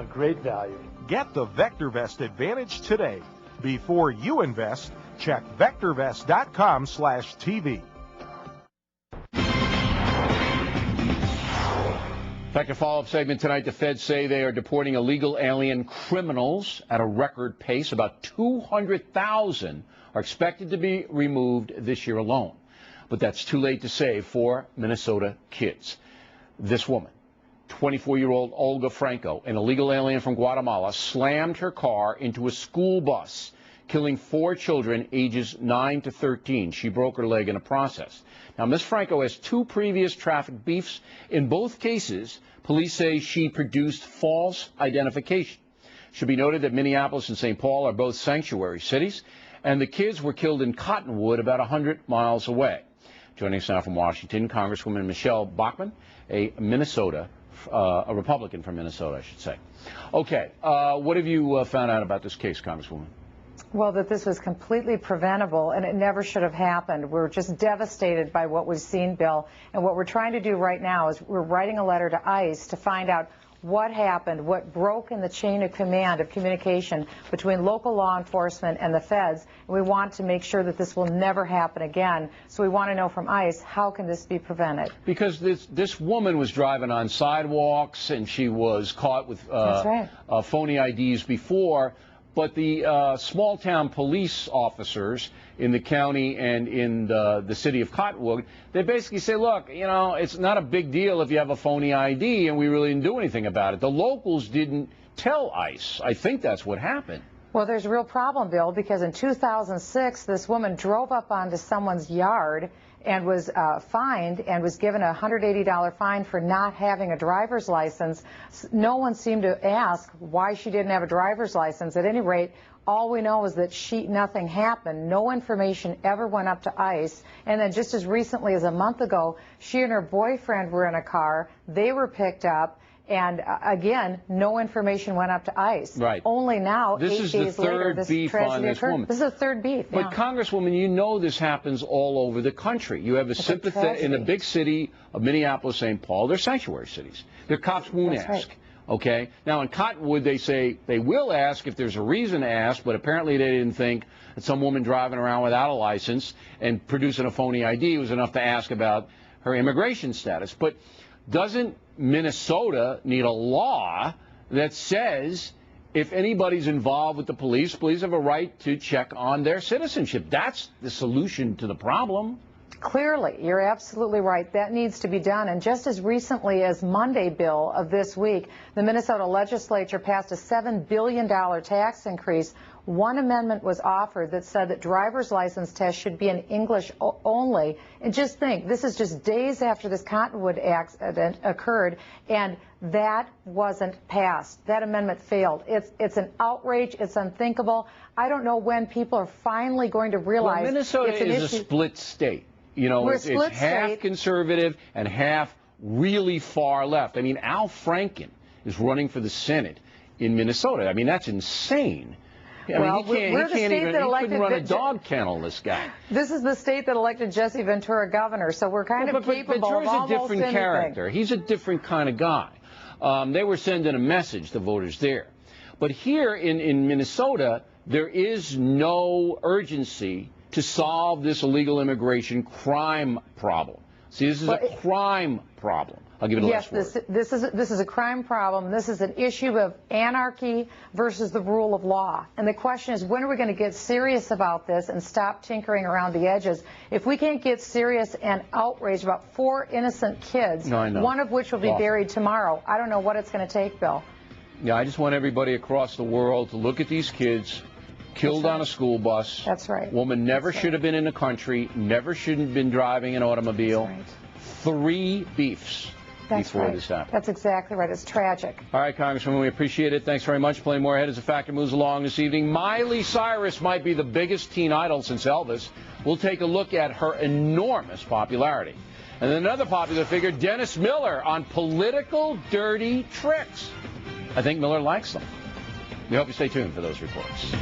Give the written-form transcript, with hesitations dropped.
a great value. Get the VectorVest Advantage today. Before you invest, check VectorVest.com/TV. Back to follow-up segment tonight. The feds say they are deporting illegal alien criminals at a record pace. About 200,000 are expected to be removed this year alone. But that's too late to save 4 Minnesota kids. This woman, 24-year-old Olga Franco, an illegal alien from Guatemala, slammed her car into a school bus, killing 4 children ages 9 to 13. She broke her leg in the process. Now, Ms. Franco has 2 previous traffic beefs. In both cases, police say she produced false identification. It should be noted that Minneapolis and St. Paul are both sanctuary cities, and the kids were killed in Cottonwood, about 100 miles away. Joining us now from Washington, Congresswoman Michele Bachmann, a Republican from Minnesota, I should say. Okay, what have you found out about this case, Congresswoman? Well, that this was completely preventable, and it never should have happened. We're just devastated by what we've seen, Bill. And what we're trying to do right now is we're writing a letter to ICE to find out what happened, what broke in the chain of command of communication between local law enforcement and the feds. And we want to make sure that this will never happen again. So we want to know from ICE, how can this be prevented? Because this woman was driving on sidewalks, and she was caught with phony IDs before. But the small-town police officers in the county and in the city of Cottonwood, they basically say, look, you know, it's not a big deal if you have a phony ID, and we really didn't do anything about it. The locals didn't tell ICE. I think that's what happened. Well, there's a real problem, Bill, because in 2006, this woman drove up onto someone's yard and was fined and was given a $180 fine for not having a driver's license. No one seemed to ask why she didn't have a driver's license. At any rate, all we know is that nothing happened. No information ever went up to ICE. And then just as recently as a month ago, she and her boyfriend were in a car. They were picked up. And again, no information went up to ICE. Right. Only now, this 8 is days the later, third this beef on this occurred. woman. This is the third beef. But yeah. Congresswoman, you know this happens all over the country. You have a sympathy in the big city of Minneapolis, St. Paul. They're sanctuary cities. Their cops won't ask. Right. Okay. Now in Cottonwood, they say they will ask if there's a reason to ask, but apparently they didn't think that some woman driving around without a license and producing a phony ID was enough to ask about her immigration status. But doesn't Minnesota need a law that says if anybody's involved with the police have a right to check on their citizenship? That's the solution to the problem. Clearly, you're absolutely right. That needs to be done. And just as recently as Monday, Bill, of this week, the Minnesota legislature passed a $7 billion tax increase. One amendment was offered that said that driver's license tests should be in English only. And just think, this is just days after this Cottonwood accident occurred, and that wasn't passed. That amendment failed. It's an outrage. It's unthinkable. I don't know when people are finally going to realize Minnesota is a split state. You know, it's half conservative and half really far left. I mean, Al Franken is running for the Senate in Minnesota. I mean, that's insane. I mean, he couldn't run a dog kennel, this guy. This is the state that elected Jesse Ventura governor, so we're kind of capable of almost anything. Ventura's a different character. He's a different kind of guy. They were sending a message to voters there. But here in Minnesota, there is no urgency to solve this illegal immigration crime problem. See, this is a crime problem. I'll give it a last word. Yes, this is a crime problem. This is an issue of anarchy versus the rule of law. And the question is, when are we going to get serious about this and stop tinkering around the edges? If we can't get serious and outraged about 4 innocent kids, one of which will be buried tomorrow, I don't know what it's going to take, Bill. Yeah, I just want everybody across the world to look at these kids killed on a school bus. That's right. Woman never should have been in the country, never shouldn't have been driving an automobile. That's right. 3 beefs before this happened. That's exactly right. It's tragic. All right, Congresswoman, we appreciate it. Thanks very much. Plenty more ahead as the factor moves along this evening. Miley Cyrus might be the biggest teen idol since Elvis. We'll take a look at her enormous popularity. And then another popular figure, Dennis Miller, on political dirty tricks. I think Miller likes them. We hope you stay tuned for those reports.